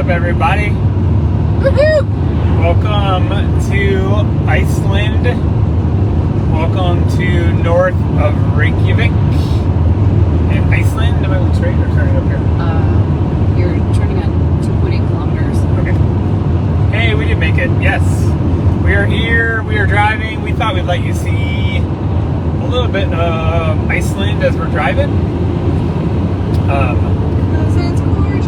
everybody? Woohoo! Welcome to Iceland. Welcome to north of Reykjavik in Iceland. Am I going straight or turning up here? You're turning on 2.8 kilometers. Okay. Hey, we did make it. Yes. We are here. We are driving. We thought we'd let you see a little bit of Iceland as we're driving. Because it's gorgeous!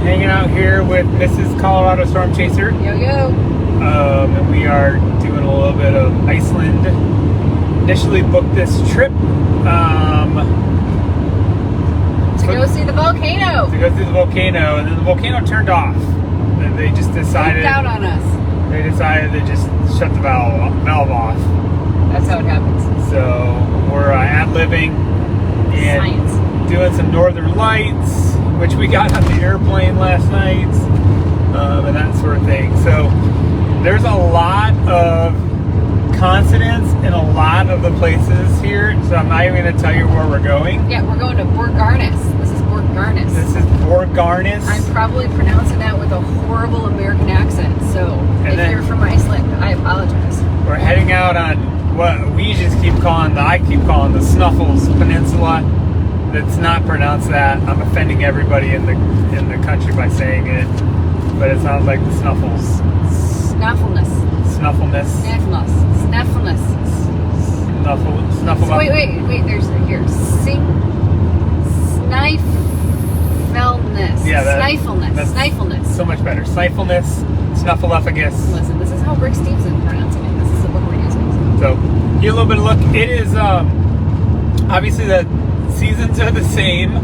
Hanging out here with Mrs. Colorado Storm Chaser. Yo, yo. And we are doing a little bit of Iceland. Initially booked this trip To go see the volcano. To go see the volcano, and then the volcano turned off. And they just decided out on us. They decided to just shut the valve off. That's how it happens. So we're ad-libbing and Science. Doing some northern lights, which we got on the airplane last night, and that sort of thing. So there's a lot of consonants in a lot of the places here, so I'm not even going to tell you where we're going. Yeah, we're going to Borgarnes. This is Borgarnes. This is Borgarnes. I'm probably pronouncing that with a horrible American accent, so if you're from Iceland, I apologize. We're heading out on what we just I keep calling the Snuffles Peninsula. That's not pronounced that. I'm offending everybody in the country by saying it, but it sounds like the Snuffles. Snuffleness. Snuffleness. Snuffleness. Snuffle. So wait. There's here. Snifelness. Yeah, Snifelness. So much better. Snifelness. Snuffleupagus. Listen, this is how Rick Stevenson pronouncing it. This is the book we're using. So, get a little bit of look. It is obviously the seasons are the same,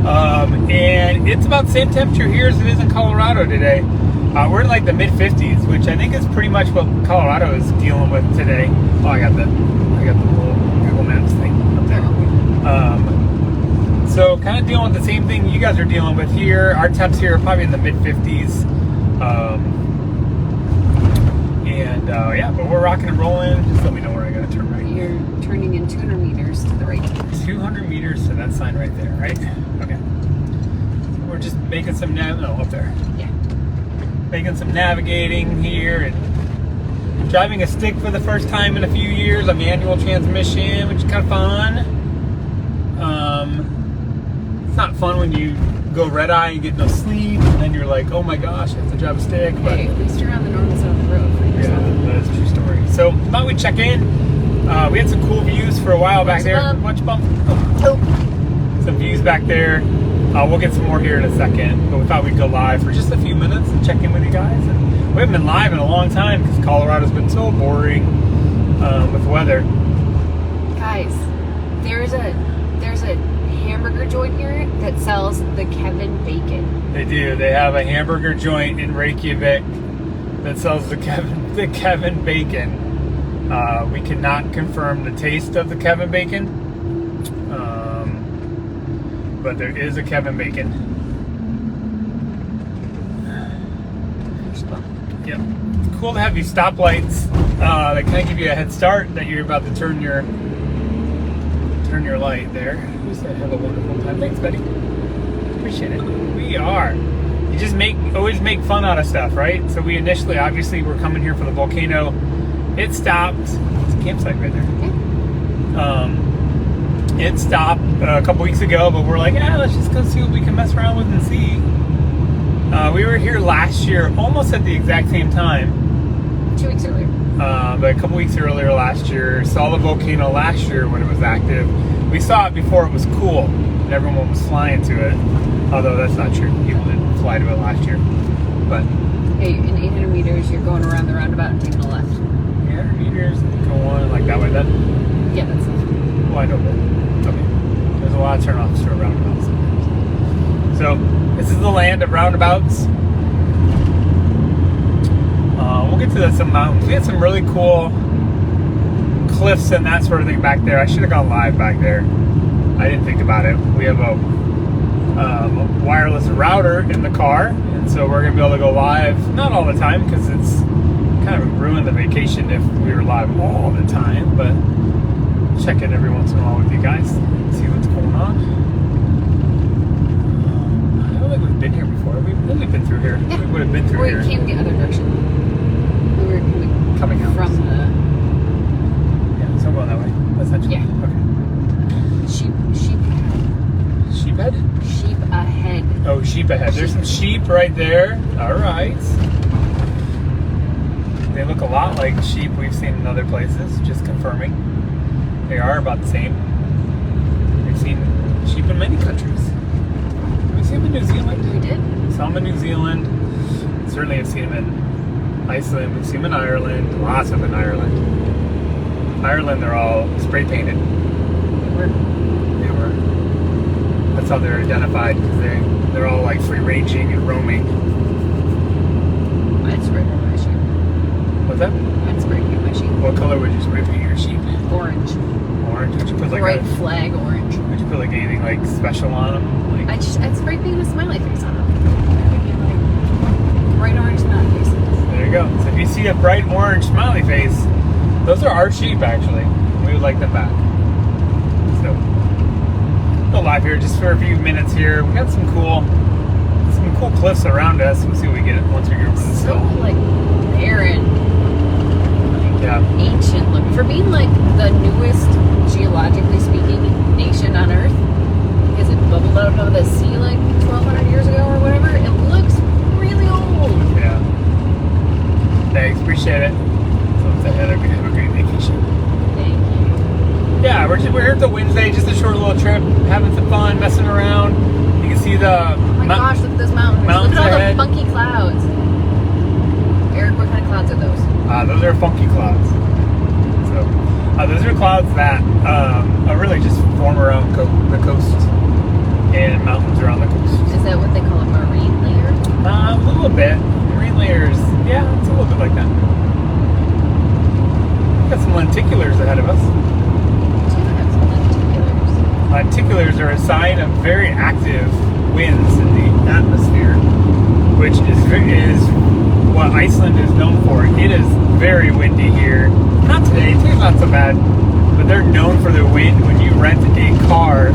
and it's about the same temperature here as it is in Colorado today. We're in like the mid 50s, which I think is pretty much what Colorado is dealing with today. Oh, I got the little Google Maps thing up there. So kind of dealing with the same thing you guys are dealing with here. Our temps here are probably in the mid 50s. Yeah, but we're rocking and rolling. Just let me know where I gotta turn right. You're turning in 200 meters to the right. 200 meters to that sign right there, right? Okay. We're just making some up there. Yeah. Making some navigating here and driving a stick for the first time in a few years, a manual transmission, which is kind of fun. It's not fun when you go red eye and get no sleep, and then you're like, oh my gosh, I have to drive a stick. But hey, at least you're on the normal side of the road for yourself. Yeah, that is a true story. So thought we'd check in. We had some cool views for a while back there. Much bump. Oh. Some views back there. We'll get some more here in a second, but we thought we'd go live for just a few minutes and check in with you guys. And we haven't been live in a long time because Colorado's been so boring with weather. Guys, there's a hamburger joint here that sells the Kevin bacon. They do. They have a hamburger joint in Reykjavik that sells the Kevin bacon. We cannot confirm the taste of the Kevin bacon, but there is a Kevin bacon. Yep. It's cool to have these stoplights that kind of give you a head start that you're about to turn your light there. You said have a wonderful time. Thanks, Betty. Appreciate it. We are. You just always make fun out of stuff, right? So we initially, obviously, we're coming here for the volcano. It stopped. It's a campsite right there. It stopped a couple weeks ago, but we're like, let's just go see what we can mess around with and see. We were here last year, almost at the exact same time. 2 weeks earlier. But a couple weeks earlier last year. Saw the volcano last year when it was active. We saw it before it was cool, and everyone was flying to it. Although that's not true. People didn't fly to it last year. But hey, in 800 meters, you're going around the roundabout and taking a left. 800 meters, go on like that way then? Yeah, that's it. Wide open. Okay. There's a lot of turnoffs to roundabouts. So this is the land of roundabouts. We'll get to some mountains. We had some really cool cliffs and that sort of thing back there. I should have gone live back there. I didn't think about it. We have a wireless router in the car, and so we're gonna be able to go live. Not all the time, because it's kind of ruin the vacation if we were live all the time, but check in every once in a while with you guys, see what's going on. I don't think we've been here before, have we? some sheep right there. All right. They look a lot like sheep we've seen in other places, just confirming. They are about the same. We've seen sheep in many countries. Have we seen them in New Zealand? We did. Saw them in New Zealand. Certainly have seen them in Iceland. We've seen them in Ireland. Lots of them in Ireland. Ireland, they're all spray painted. They were. That's how they're identified, because they're all like free ranging and roaming. I'd spray paint my sheep. What's that? I'd spray paint my sheep. What color would you spray paint your sheep? Orange. Orange? Would you put like Bright flag orange. Would you put like anything like special on them? Like, I'd spray paint a smiley face on them. Like bright orange smiley faces. there you go. So if you see a bright orange smiley face, those are our sheep actually. We would like them back. So go live here just for a few minutes here. We got some cool cliffs around us. We'll see what we get once we get over this So hill. like barren, Yeah. ancient look. For being like the newest, geologically speaking, nation on Earth, because it bubbled out of the sea like 1,200 years ago or whatever, it looks really old. Yeah. Thanks, appreciate it. So let's have a great vacation. Thank you. Yeah, we're here at the Wednesday, just a short little trip, having some fun, messing around. You can see the Oh my gosh, look at those mountains. mountains Look at all ahead. the funky clouds. Eric, what kind of clouds are those? Those are funky clouds. So, those are clouds that are really just form around the coast and mountains around the coast. Is that what they call a marine layer? A little bit. Marine layers, yeah, it's a little bit like that. Got some lenticulars ahead of us. Lenticulars are a sign of very active winds in the atmosphere, which is what Iceland is known for. It is very windy here. Not today, today's not so bad, but they're known for their wind. When you rent a car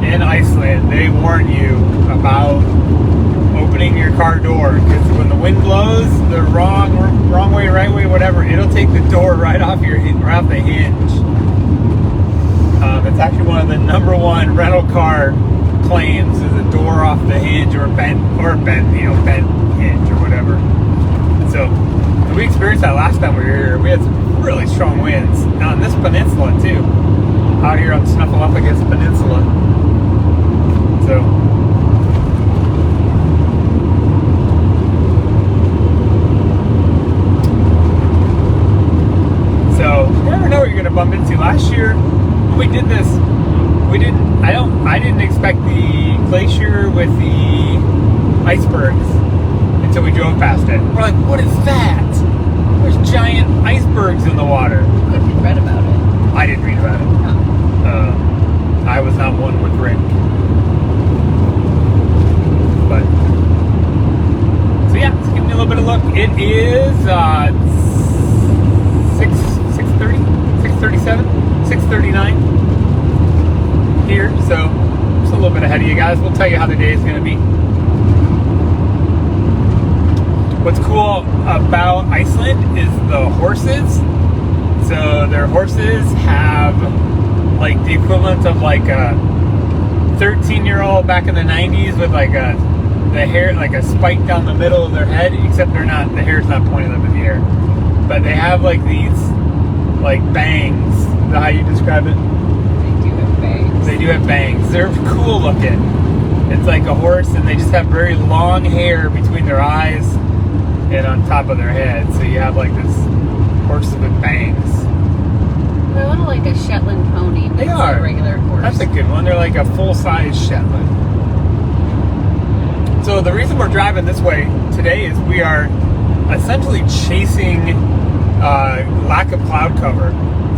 in Iceland, they warn you about opening your car door, because when the wind blows the wrong way, right way, whatever, it'll take the door right off the hinge. It's actually one of the #1 rental car claims, is a door off the hinge or bent hinge or whatever. So we experienced that last time we were here. We had some really strong winds on this peninsula too. Out here on Snuffleupagus Peninsula. So you never know what you're gonna bump into. Last year we did this. I didn't expect the glacier with the icebergs until we drove past it. We're like, what is that? There's giant icebergs in the water. What if you read about it? I didn't read about it. Oh. I was not one with Rick. But so yeah, let's give me a little bit of look. It is 6:39 here, so just a little bit ahead of you guys. We'll tell you how the day is going to be. What's cool about Iceland is the horses. So their horses have like the equivalent of like a 13-year-old back in the 90s with like the hair, like a spike down the middle of their head, except the hair's not pointing up in the air. But they have like these like bangs. Is that how you describe it? They do have bangs. They do have bangs. They're cool looking. It's like a horse, and they just have very long hair between their eyes and on top of their head. So you have like this horses with bangs. They're a little like a Shetland pony. But They it's are. a regular horse. That's a good one. They're like a full-size Shetland. So the reason we're driving this way today is we are essentially chasing lack of cloud cover.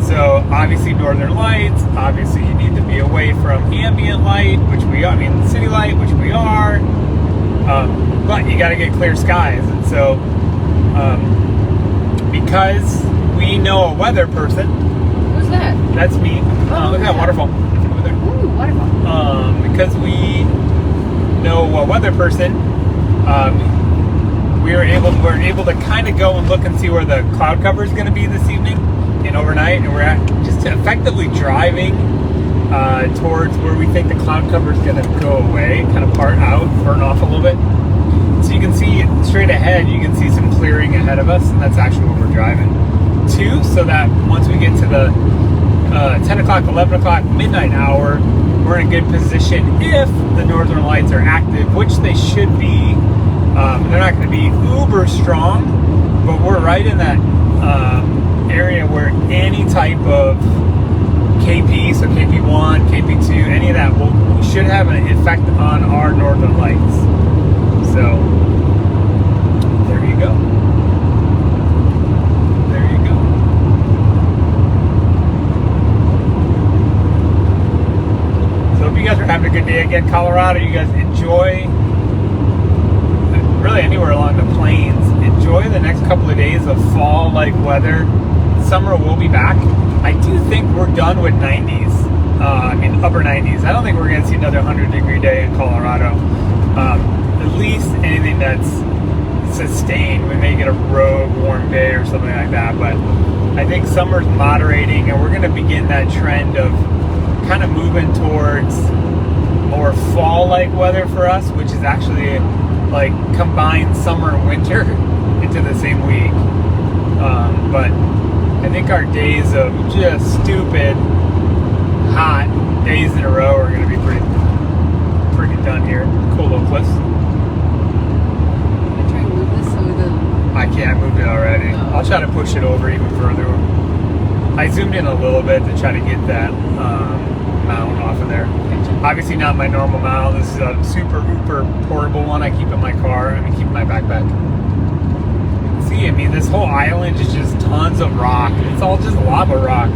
So obviously northern lights, obviously you need to be away from ambient light, city light, which we are, but you got to get clear skies. And so because we know a weather person. Who's that? That's me. Oh, Look at that yeah. waterfall over there. Ooh, waterfall. Because we know a weather person, we're able to kind of go and look and see where the cloud cover is going to be this evening and overnight, and we're just effectively driving towards where we think the cloud cover is going to go away, kind of part out, burn off a little bit. So you can see straight ahead, you can see some clearing ahead of us, and that's actually what we're driving to, so that once we get to the 10 o'clock, 11 o'clock, midnight hour, we're in a good position if the northern lights are active, which they should be. They're not going to be uber strong, but we're right in that area where any type of KP, so KP1, KP2, any of that, we should have an effect on our northern lights. So, there you go. There you go. So, hope you guys are having a good day again. Colorado, you guys enjoy, really anywhere along the plains, enjoy the next couple of days of fall-like weather. Summer will be back. I do think we're done with 90s. I mean, upper 90s. I don't think we're going to see another 100-degree day in Colorado. At least anything that's sustained. We may get a rogue warm day or something like that, but I think summer's moderating, and we're going to begin that trend of kind of moving towards more fall-like weather for us, which is actually like combined summer and winter into the same week. But I think our days of just stupid hot days in a row are going to be pretty done here. Cool little cliffs. I try and move this so the. I can't move it already. Oh. I'll try to push it over even further. I zoomed in a little bit to try to get that mount off of there. Gotcha. Obviously not my normal mount. This is a super portable one I keep in my car. I mean, keep in my backpack. See, I mean, this whole island is just tons of rock. It's all just lava rock.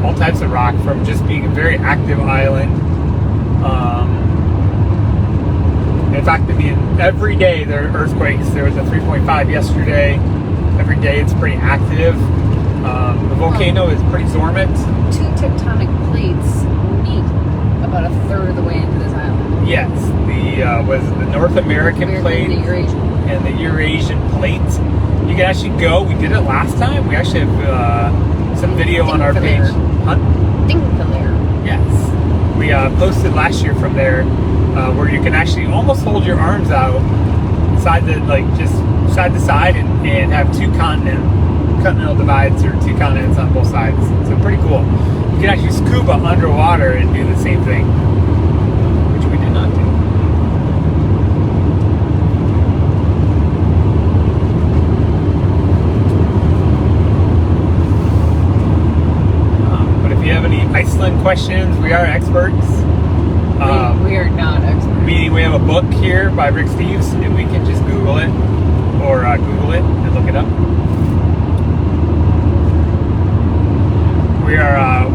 All types of rock from just being a very active island. In fact, I mean, every day there are earthquakes. There was a 3.5 yesterday. Every day it's pretty active. The volcano is pretty dormant. Two tectonic plates meet about a third of the way into this island. Yes, the North American plate and the Eurasian plate. You can actually go. We did it last time. We actually have some video on our page. Huh? Dinklelair. Yes, we posted last year from there, where you can actually almost hold your arms out side to side and have two continental divides or two continents on both sides. So pretty cool. You can actually scuba underwater and do the same thing, which we did not do. But if you have any Iceland questions, we are experts. We are not experts. Meaning we have a book here by Rick Steves, and we can just Google it or Google it and look it up.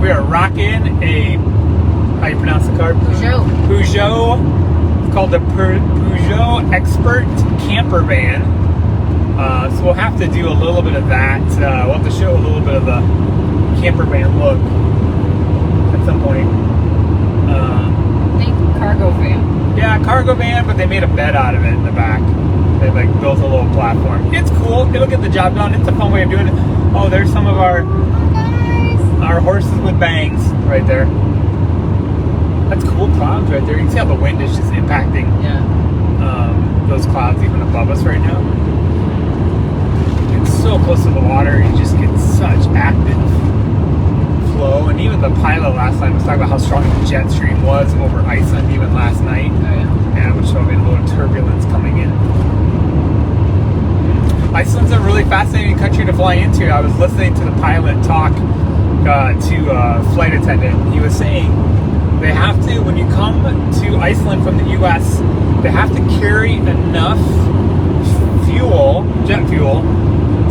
We are rocking a, how you pronounce the car? Peugeot. It's called the Peugeot Expert Camper Van. So we'll have to do a little bit of that. We'll have to show a little bit of the camper van look at some point. Think cargo van. Yeah, cargo van, but they made a bed out of it in the back. They built a little platform. It's cool. It'll get the job done. It's a fun way of doing it. Oh, there's some of our horses with bangs right there. That's cool clouds right there. You can see how the wind is just impacting those clouds even above us right now. It's so close to the water, you just get such active flow. And even the pilot last night was talking about how strong the jet stream was over Iceland even last night. And which showed me a little turbulence coming in. Iceland's a really fascinating country to fly into. I was listening to the pilot talk to a flight attendant. He was saying they have to, when you come to Iceland from the US, they have to carry enough fuel, jet fuel,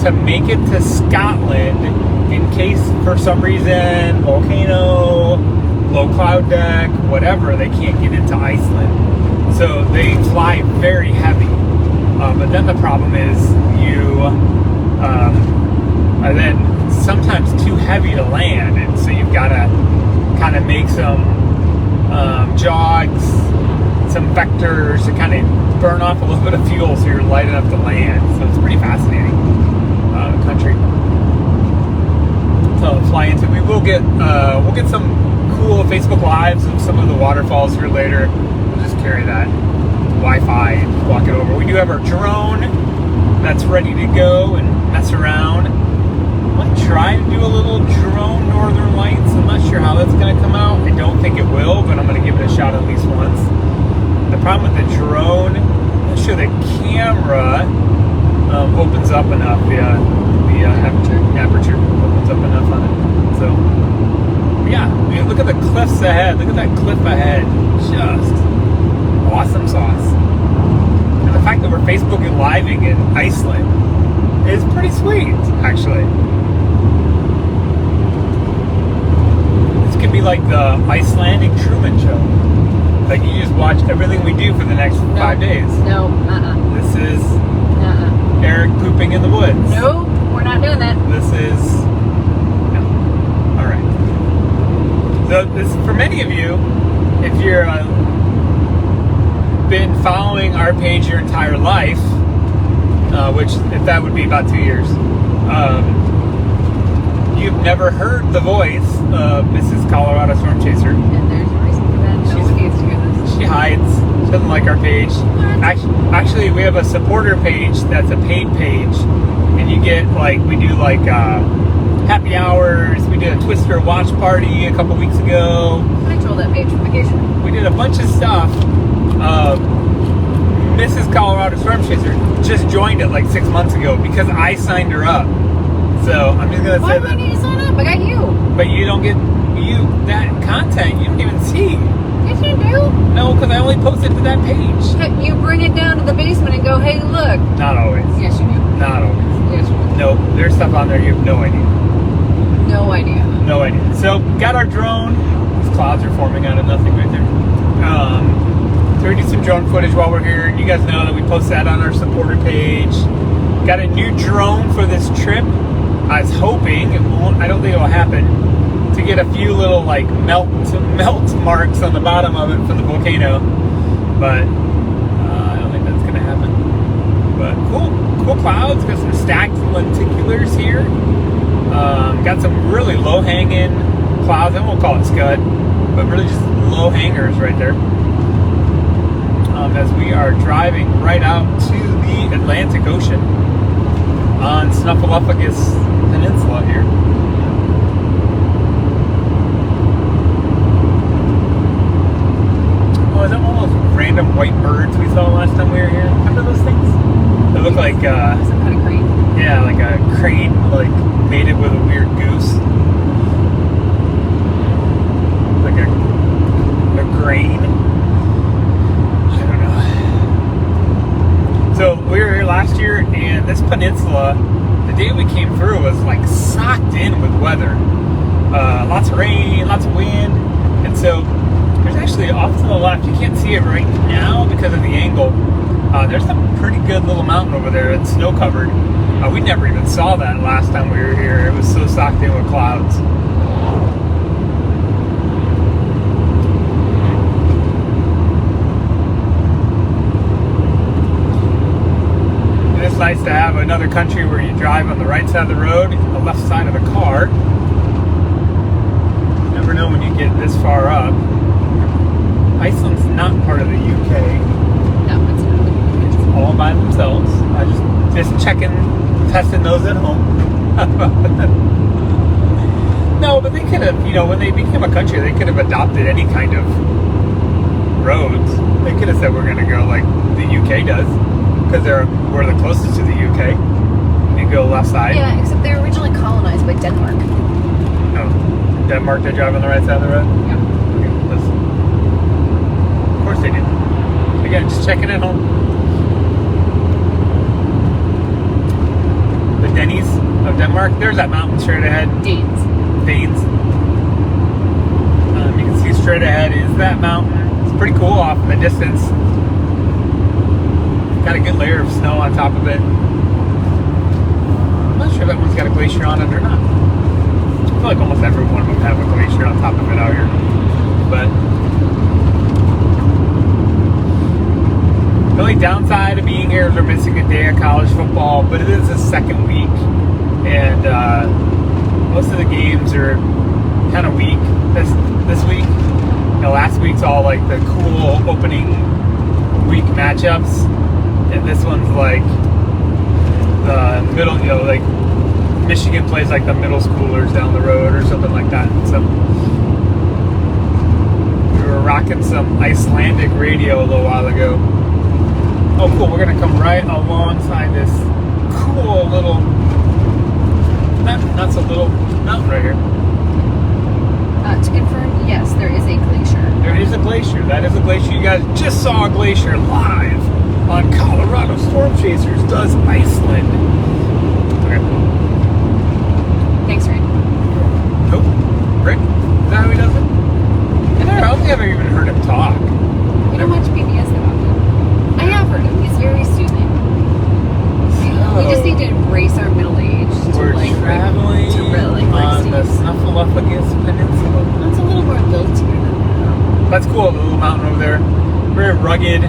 to make it to Scotland in case for some reason, volcano, low cloud deck, whatever, they can't get into Iceland. So they fly very heavy. But then the problem is you are then sometimes too heavy to land, and so you've got to kind of make some jogs, some vectors to kind of burn off a little bit of fuel so you're light enough to land. So it's pretty fascinating country to fly into. We'll get some cool Facebook Lives of some of the waterfalls here later. We'll just carry that Wi-Fi and walk it over. We do have our drone that's ready to go and mess around. I might try to do a little drone Northern Lights. I'm not sure how that's going to come out. I don't think it will, but I'm going to give it a shot at least once. The problem with the drone, I'm not sure the camera opens up enough. The aperture opens up enough on it. So, yeah, look at the cliffs ahead. Look at that cliff ahead. Just awesome sauce. And the fact that we're Facebooking living in Iceland is pretty sweet, actually. This could be like the Icelandic Truman Show. Like you just watch everything we do for the next 5 days. No, This is Eric pooping in the woods. No, we're not doing that. This is all right. So this, for many of you, if you're been following our page your entire life, which if that would be about 2 years, you've never heard the voice of Mrs. Colorado Storm Chaser. And there's a reason for that. No one needs to hear this. She hides. She doesn't like our page. Actually, we have a supporter page that's a paid page, and you get we do happy hours. We did a Twister watch party a couple weeks ago. I trolled that page for vacation. We did a bunch of stuff. Mrs. Colorado Storm Chaser just joined it 6 months ago because I signed her up. So I'm just gonna Why say do I that. need to sign up? I got you. But you don't get that content. You don't even see. Yes, you do. No, because I only post it to that page. Heck, you bring it down to the basement and go, hey, look. Not always. Yes, you do. Not always. Yes, you do. No, there's stuff on there you have no idea. No idea. No idea. So, got our drone. These clouds are forming out of nothing right there. So we do some drone footage while we're here. You guys know that we post that on our supporter page. Got a new drone for this trip. I was hoping, it won't, I don't think it will happen, to get a few little melt marks on the bottom of it from the volcano. But I don't think that's going to happen. But cool clouds. Got some stacked lenticulars here. Got some really low-hanging clouds. I won't call it scud, but really just low hangers right there. As we are driving right out to the Atlantic Ocean on Snuffleupagus Peninsula here. Oh, is that one of those random white birds we saw last time we were here? Remember those things? They look like Some kind of crane. yeah, like a crane, mated with a weird goose. Like a grain. I don't know. So we were here last year, and this peninsula, the day we came through, was socked in with weather. Lots of rain, lots of wind, and so there's actually off to the left. You can't see it right now because of the angle. There's a pretty good little mountain over there that's snow covered. We never even saw that last time we were here. It was so socked in with clouds. It's nice to have another country where you drive on the right side of the road and the left side of the car. You never know when you get this far up. Iceland's not part of the UK. No, it's not. It's all by themselves. I just checking, testing those at home. No, but they could have, when they became a country, they could have adopted any kind of roads. They could have said we're going to go like the UK does, because we're the closest to the UK. You go left side. Yeah, except they were originally colonized by Denmark. Oh, Denmark, they drive on the right side of the road? Yeah. Okay, listen. Of course they do. Again, just checking at home. The Denny's of Denmark. There's that mountain straight ahead. Danes. You can see straight ahead is that mountain. It's pretty cool off in the distance. Got a good layer of snow on top of it. I'm not sure that one's got a glacier on it or not. I feel like almost every one of them have a glacier on top of it out here. But the only downside of being here is we're missing a day of college football, but it is the second week, and most of the games are kind of weak this week. You know, last week's all like the cool opening week matchups, and this one's like the middle. You know, like Michigan plays like the middle schoolers down the road or something like that. So we were rocking some Icelandic radio a little while ago. Oh, cool! We're gonna come right alongside this cool little, not so little mountain right here. To confirm, yes, there is a glacier. There is a glacier. That is a glacier. You guys just saw a glacier live on Colorado Storm Chasers Does Iceland. Okay. Thanks, Rick. Nope. Rick? Is that how he does it? I don't think I've even heard him talk. You don't watch PBS that often. I have heard him. He's very soothing. We just need to embrace our middle age. We're traveling to really on the Snuffleupagus Peninsula. That's a little more built here than that. That's cool, the little mountain over there. Very rugged.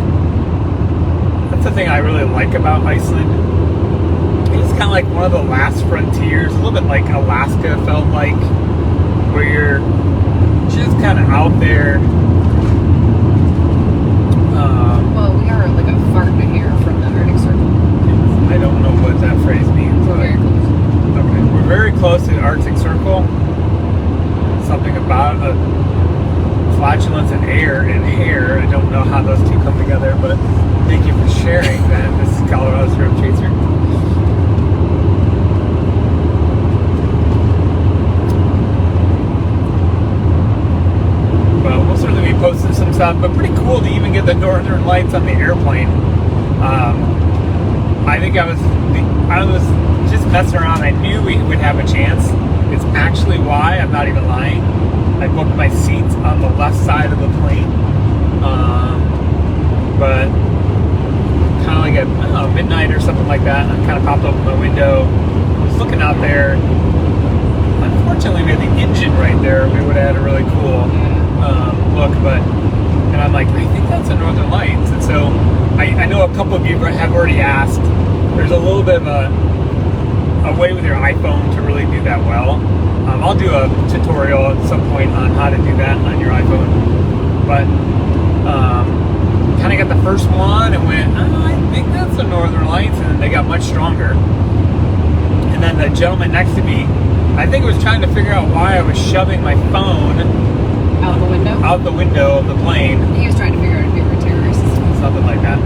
That's the thing I really like about Iceland. It's kind of like one of the last frontiers, a little bit like Alaska felt like, where you're just kind of out there. Well, we are like a fart to here from the Arctic Circle. I don't know what that phrase means. We're very close. Okay, we're very close to the Arctic Circle. Something about a flatulence and air and hair. I don't know how those two come together, but thank you for sharing that. This is Colorado Storm Chaser. Well, we'll certainly be posting some stuff, but pretty cool to even get the northern lights on the airplane. I think I was just messing around. I knew we would have a chance. It's actually why, I'm not even lying, I booked my seats on the left side of the plane. But kind of like at, I don't know, midnight or something like that, I kind of popped open my window, was looking out there. Unfortunately, we had the engine right there. We would have had a really cool look, and I'm like, I think that's a Northern Lights. And so I know a couple of you have already asked. There's a little bit of a way with your iPhone to really do that well. I'll do a tutorial at some point on how to do that on your iPhone. But kind of got the first one and went, oh, I think that's the Northern Lights, and then they got much stronger. And then the gentleman next to me, I think was trying to figure out why I was shoving my phone out the window? Out the window of the plane. He was trying to figure out if we were terrorists. Something like that.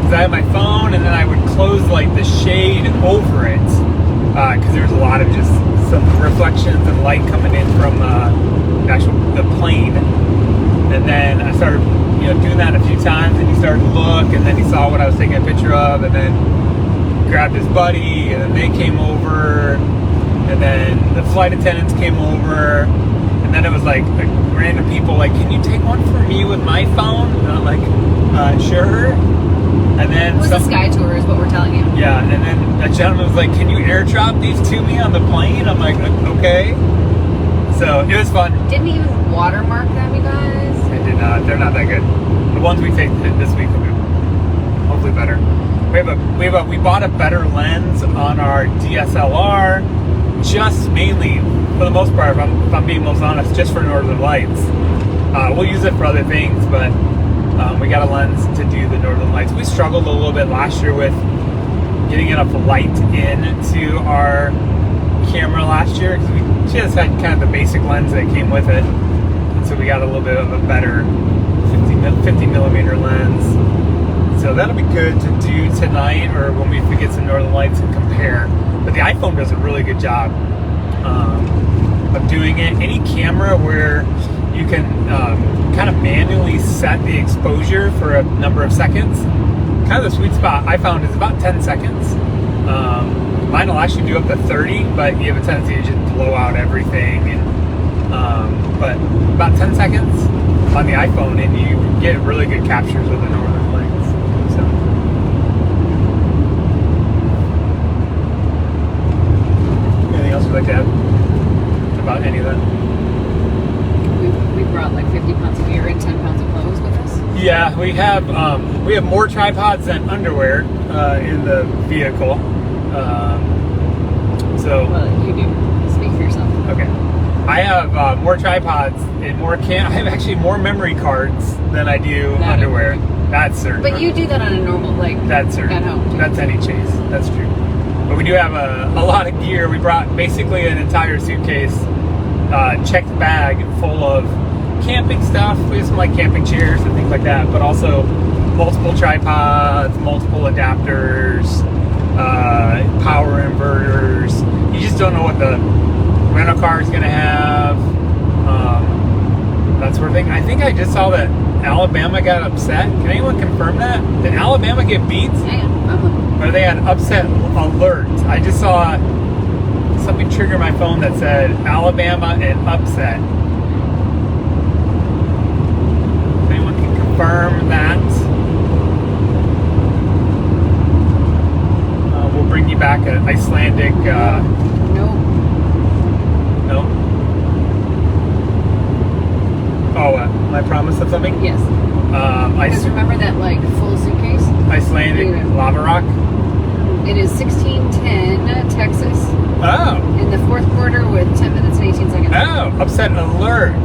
Because I had my phone, and then I would close like the shade over it, because there's a lot of just some reflections and light coming in from the plane. And then I started, doing that a few times, and he started to look, and then he saw what I was taking a picture of, and then grabbed his buddy, and then they came over, and then the flight attendants came over, and then it was like random people like, can you take one for me with my phone? And I'm like, sure. And then it was a Sky Tour is what we're telling you. Yeah, and then that gentleman was like, can you airdrop these to me on the plane? I'm like, okay. So it was fun. Didn't even watermark them, you guys. I did not. They're not that good. The ones we take this week will be hopefully better. We bought a better lens on our DSLR, just mainly, for the most part, if I'm being most honest, just for Northern Lights. We'll use it for other things, but we got a lens to do the Northern Lights. We struggled a little bit last year with getting enough light into our camera last year, because we just had kind of the basic lens that came with it. And so we got a little bit of a better 50 millimeter lens. So that'll be good to do tonight, or when we get some Northern Lights and compare. But the iPhone does a really good job of doing it. Any camera where you can kind of manually set the exposure for a number of seconds, kind of the sweet spot I found is about 10 seconds. Mine will actually do up to 30, but you have a tendency to just blow out everything. And but about 10 seconds on the iPhone, and you get really good captures of the Northern Lights. So. Anything else you'd like to add about any of that? We brought like 50 pounds of gear and 10 pounds of clothes with us. Yeah, we have more tripods than underwear in the vehicle. Well, you do. Speak for yourself. Okay. I have more tripods and more I have actually more memory cards than I do That underwear. That's certain. But you do that on a normal, like, That's certain. at home, too. That's any chase. That's true. But we do have a lot of gear. We brought basically an entire suitcase, checked bag full of camping stuff. We have some like camping chairs and things like that, but also multiple tripods, multiple adapters, power inverters. You just don't know what the rental car is going to have, that sort of thing. I think I just saw that Alabama got upset. Can anyone confirm that? Did Alabama get beat? Or they had upset alert? I just saw something trigger my phone that said Alabama and upset. If anyone can confirm that, we'll bring you back an Icelandic. Nope. No. Oh, my promise of something? Yes. Because remember that, like, full suitcase? Icelandic lava rock? It is 16:10 Texas. Oh. In the fourth quarter with 10 minutes and 18 seconds. Oh, upset alert.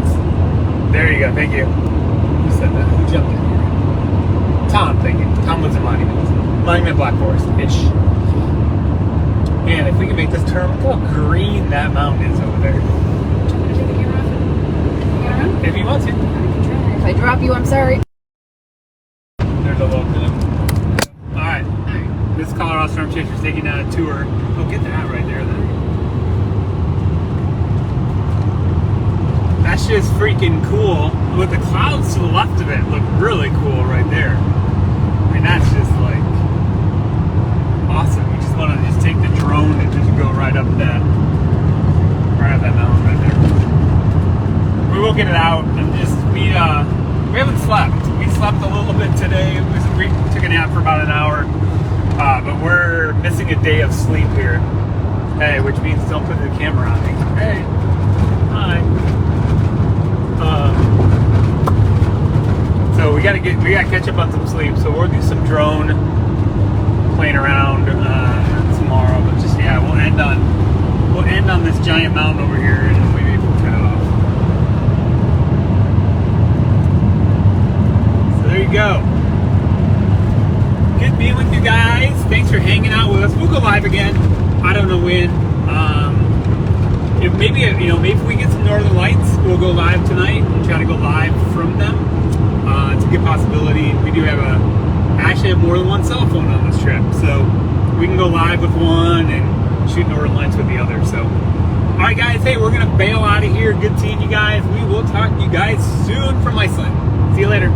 There you go. Thank you. Who said that? Who jumped in here? Tom, thank you. Tom lives in Monument. Monument Black Forest-ish. Man, if we can make this turn, look how green that mountain is over there. Can I take the camera off? If you want to. If I drop you, I'm sorry. There's a little bit of... Alright. This is Colorado Storm Chaser's taking a tour. Oh, get that right there then. That's just freaking cool. With the clouds to the left of it look really cool right there. I mean, that's just like awesome. You just want to just take the drone and just go right up that mountain right there. We will get it out and just we haven't slept. We slept a little bit today. We took a nap for about an hour, but we're missing a day of sleep here. Hey, which means don't put the camera on me. Hey, hi. So we gotta catch up on some sleep. So we'll do some drone playing around tomorrow. But just we'll end on this giant mountain over here, and maybe we'll cut it off. So there you go. Good being with you guys. Thanks for hanging out with us. We'll go live again. I don't know when. Maybe if we get some northern lights, we'll go live tonight and try to go live from them. It's a good possibility. We do actually have more than one cell phone on this trip, so we can go live with one and shoot northern lights with the other. So, all right, guys. Hey, we're gonna bail out of here. Good seeing you guys. We will talk to you guys soon from Iceland. See you later.